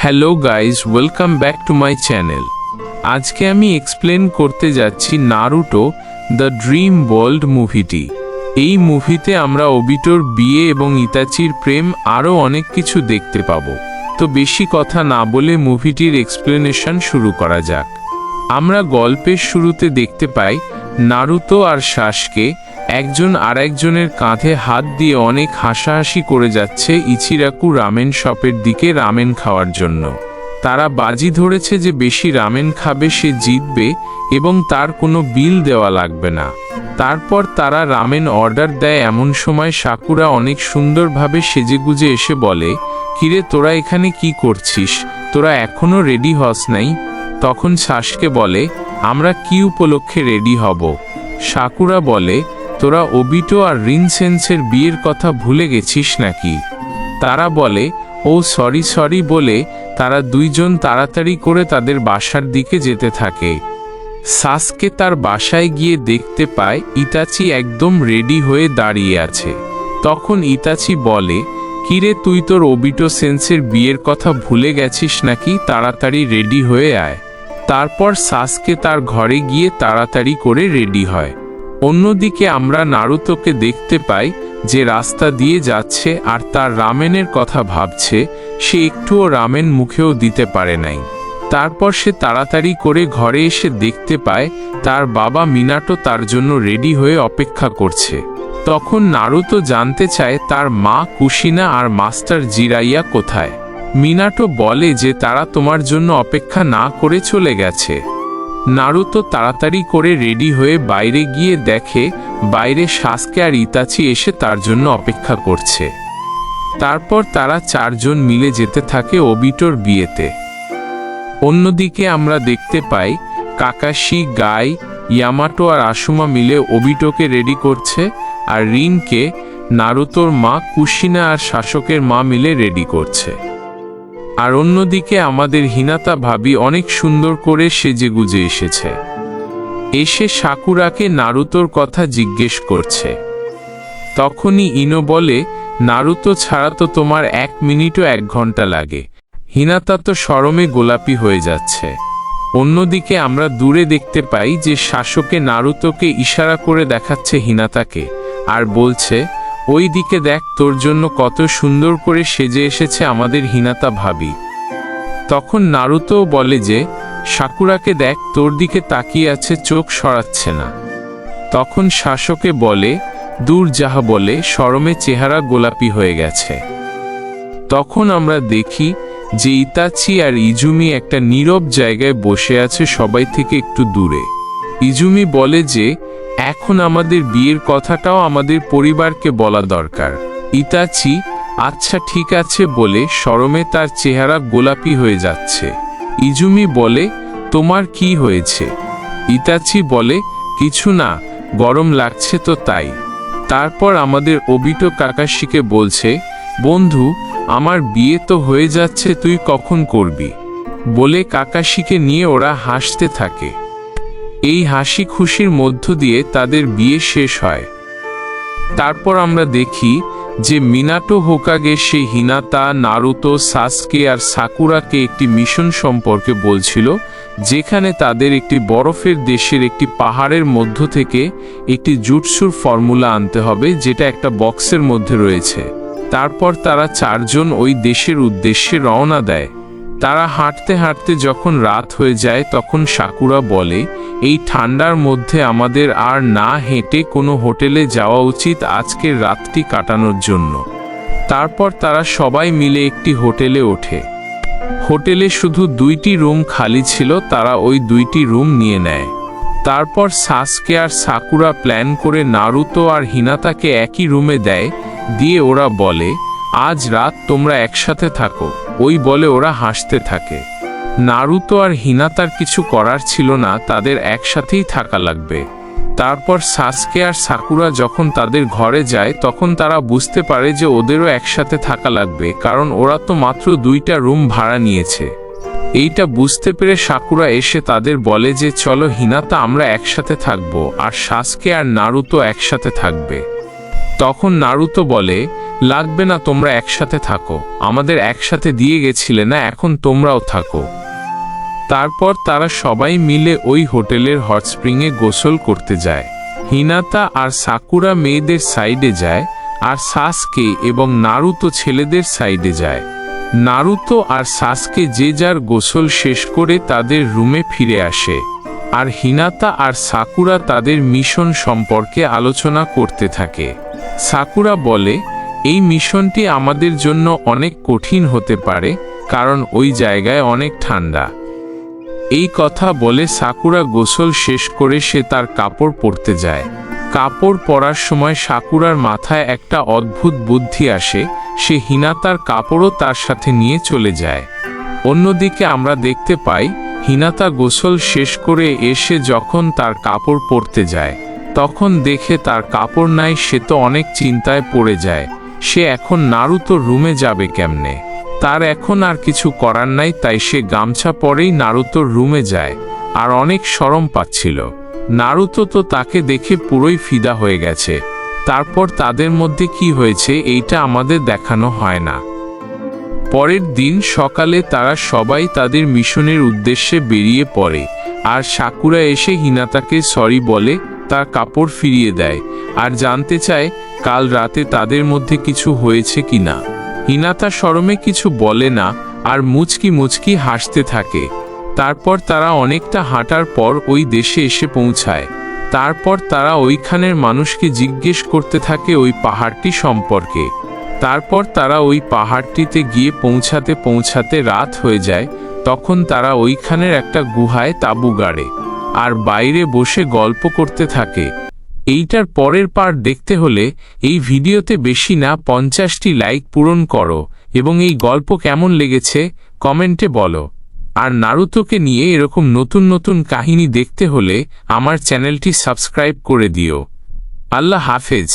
Hello guys, welcome back to my channel. আজকে আমি explain করতে যাচ্ছি নারুটো দ্য ড্রিম ওয়ার্ল্ড মুভিটি। এই মুভিতে আমরা ওবিটোর বিয়ে এবং ইতাচির প্রেম আরও অনেক কিছু দেখতে পাবো। তো বেশি কথা না বলে মুভিটির এক্সপ্লেনেশন শুরু করা যাক। আমরা গল্পের শুরুতে দেখতে পাই নারুতো আর সাসকে একজন আরেকজনের কাঁধে হাত দিয়ে অনেক হাসাহাসি করে যাচ্ছে ইচিরাকু রামেন শপের দিকে রামেন খাওয়ার জন্য। তারা বাজি ধরেছে যে বেশি রামেন খাবে সে জিতবে এবং তার কোনো বিল দেওয়া লাগবে না। তারপর তারা রামেন অর্ডার দেয়। এমন সময় সাকুরা অনেক সুন্দরভাবে সেজেগুজে এসে বলে, কিরে তোরা এখানে কি করছিস, তোরা এখনো রেডি হস নাই? তখন সাসকে বলে, আমরা কি উপলক্ষে রেডি হব? সাকুরা বলে, তোরা ওবিটো আর রিনসেন্সের বিয়ের কথা ভুলে গেছিস নাকি? তারা বলে, ও সরি বলে তারা দুইজন তাড়াতাড়ি করে তাদের বাসার দিকে যেতে থাকে। সাসকে তার বাসায় গিয়ে দেখতে পায় ইতাচি একদম রেডি হয়ে দাঁড়িয়ে আছে। তখন ইতাচি বলে, কিরে তুই তোর ওবিটো সেন্সের বিয়ের কথা ভুলে গেছিস নাকি? তাড়াতাড়ি রেডি হয়ে আয়। তারপর সাসকে তার ঘরে গিয়ে তাড়াতাড়ি করে রেডি হয়। অন্যদিকে আমরা নারুতোকে দেখতে পাই যে রাস্তা দিয়ে যাচ্ছে আর তার রামেনের কথা ভাবছে। সে একটুও রামেন মুখেও দিতে পারে নাই। তারপর সে তাড়াতাড়ি করে ঘরে এসে দেখতে পায় তার বাবা মিনাটো তার জন্য রেডি হয়ে অপেক্ষা করছে। তখন নারুতো জানতে চায় তার মা কুশিনা আর মাস্টার জিরাইয়া কোথায়। মিনাটো বলে যে তারা তোমার জন্য অপেক্ষা না করে চলে গেছে। নারুতো তাড়াতাড়ি করে রেডি হয়ে বাইরে গিয়ে দেখে বাইরে সাসকে আর ইতাচি এসে তার জন্য অপেক্ষা করছে। তারপর তারা চারজন মিলে যেতে থাকে ওবিটোর বিয়েতে। অন্যদিকে আমরা দেখতে পাই কাকাশি, গাই, ইয়ামাটো আর আসুমা মিলে ওবিটোকে রেডি করছে, আর রিনকে নারুতোর মা কুশিনা আর শাসকের মা মিলে রেডি করছে। আর অন্যদিকে আমাদের হিনাতা ভাবি অনেক সুন্দর করে সেজেগুজে এসেছে। এসে সাকুরাকে নারুতোর কথা জিজ্ঞেস করছে। তখনই ইনো বলে, নারুতো ছাড়া তো তোমার 1 মিনিটও 1 ঘন্টা লাগে। হিনাতা তো শরমে গোলাপি হয়ে যাচ্ছে। অন্যদিকে আমরা দূরে দেখতে পাই যে শাসকে নারুতোকে ইশারা করে দেখাচ্ছে হিনাতাকে, আর বলছে, ওই দিকে দেখ, তোর জন্য কত সুন্দর করে সেজে এসেছে আমাদের হিনাতা ভাবি। তখন নারুতো বলে যে, সাকুরাকে দেখ, তোর দিকে তাকিয়ে আছে, চোখ সরাচ্ছে না। তখন শাসকে বলে, দূর যাহা, বলে শরমে চেহারা গোলাপি হয়ে গেছে। তখন আমরা দেখি যে ইতাচি আর ইজুমি একটা নীরব জায়গায় বসে আছে, সবাই থেকে একটু দূরে। ইজুমি বলে যে এখন আমাদের বিয়ের কথাটাও আমাদের পরিবারকে বলা দরকার। ইতাচি আচ্ছা ঠিক আছে বলে শরমে তার চেহারা গোলাপি হয়ে যাচ্ছে। ইজুমি বলে, তোমার কি হয়েছে? ইতাচি বলে, কিছু না, গরম লাগছে তো তাই। তারপর আমাদের ওবিটো কাকাশিকে বলছে, বন্ধু আমার বিয়ে তো হয়ে যাচ্ছে, তুই কখন করবি? বলে কাকাশিকে নিয়ে ওরা হাসতে থাকে। এই হাসি খুশির মধ্য দিয়ে তাদের বিয়ে শেষ হয়। তারপর আমরা দেখি যে মিনাটো হোকাগে সে হিনাতা, নারুতো, সাসকে আর সাকুরাকে একটি মিশন সম্পর্কে বলছিল, যেখানে তাদের একটি বরফের দেশের একটি পাহাড়ের মধ্য থেকে একটি জুটসুর ফর্মুলা আনতে হবে, যেটা একটা বক্সের মধ্যে রয়েছে। তারপর তারা চারজন ওই দেশের উদ্দেশ্যে রওনা দেয়। তারা হাঁটতে হাঁটতে যখন রাত হয়ে যায় তখন সাকুরা বলে, এই ঠান্ডার মধ্যে আমাদের আর না হেঁটে কোনো হোটেলে যাওয়া উচিত আজকের রাতটি কাটানোর জন্য। তারপর তারা সবাই মিলে একটি হোটেলে ওঠে। হোটেলে শুধু 2টি রুম খালি ছিল, তারা ওই 2টি রুম নিয়ে নেয়। তারপর সাসকে আর সাকুরা প্ল্যান করে নারুতো আর হিনাতাকে একই রুমে দেয়, দিয়ে ওরা বলে, আজ রাত তোমরা একসাথে থাকো। ওই বলে ওরা হাসতে থাকে। নারুতো আর হিনাতার কিছু করার ছিল না, তাদের একসাথেই থাকা লাগবে। তারপর সাসকে আর সাকুরা যখন তাদের ঘরে যায় তখন তারা বুঝতে পারে যে ওদেরও একসাথে থাকা লাগবে, কারণ ওরা তো মাত্র 2টা রুম ভাড়া নিয়েছে। এইটা বুঝতে পেরে সাকুরা এসে তাদের বলে যে চলো হিনাতা আমরা একসাথে থাকবো, আর সাসকে আর নারুতো একসাথে থাকবে। তখন নারুতো বলে, লাগবে না, তোমরা একসাথে থাকো, আমাদের একসাথে দিয়ে গেছিলে না, এখন তোমরাও থাকো। তারপর তারা সবাই মিলে ওই হোটেলের হট স্প্রিংয়ে গোসল করতে যায়। হিনাতা আর সাকুরা মেয়েদের সাইডে যায়, আর সাসকে এবং নারুতো ছেলেদের সাইডে যায়। নারুতো আর সাসকে যে যার গোসল শেষ করে তাদের রুমে ফিরে আসে, আর হিনাতা আর সাকুরা তাদের মিশন সম্পর্কে আলোচনা করতে থাকে। সাকুরা বলে, এই মিশনটি আমাদের জন্য অনেক কঠিন হতে পারে, কারণ ওই জায়গায় অনেক ঠান্ডা। এই কথা বলে সাকুরা গোসল শেষ করে সে তার কাপড় পরতে যায়। কাপড় পরার সময় সাকুরার মাথায় একটা অদ্ভুত বুদ্ধি আসে, সে হিনাতার কাপড়ও তার সাথে নিয়ে চলে যায়। অন্যদিকে আমরা দেখতে পাই, হিনাতা গোসল শেষ করে এসে যখন তার কাপড় পরতে যায়, তখন দেখে তার কাপড় নাই, সে তো অনেক চিন্তায় পড়ে যায়। সে এখন নারুতোর রুমে যাবে কেমনে? তার এখন আর কিছু করার নাই, তাই সে গামছা পরেই নারুতোর রুমে যায়, আর অনেক শরম পাচ্ছিল। নারুতো তো তাকে দেখে পুরোই ফিদা হয়ে গেছে। তারপর তাদের মধ্যে কি হয়েছে এইটা আমাদের দেখানো হয় না। পরের দিন সকালে তারা সবাই তাদের মিশনের উদ্দেশ্যে বেরিয়ে পড়ে, আর সাকুরা এসে হিনাতাকে সরি বলে, তার কাপড় ফিরিয়ে দেয়, আর জানতে চায় কাল রাতে তাদের মধ্যে কিছু হয়েছে কিনা। হিনাতা শরমে কিছু বলে না, আর মুচকি মুচকি হাসতে থাকে। তারপর তারা অনেকটা হাঁটার পর ওই দেশে এসে পৌঁছায়। তারপর তারা ওইখানের মানুষকে জিজ্ঞেস করতে থাকে ওই পাহাড়টি সম্পর্কে। তারপর তারা ওই পাহাড়টিতে গিয়ে পৌঁছাতে পৌঁছাতে রাত হয়ে যায়। তখন তারা ওইখানের একটা গুহায় তাঁবু গাড়ে, আর বাইরে বসে গল্প করতে থাকে। এইটার পরের পার্ট দেখতে হলে এই ভিডিওতে বেশি না 50টি লাইক পূরণ করো, এবং এই গল্প কেমন লেগেছে কমেন্টে বলো। আর নারুতোকে নিয়ে এরকম নতুন নতুন কাহিনী দেখতে হলে আমার চ্যানেলটি সাবস্ক্রাইব করে দিও। আল্লাহ হাফেজ।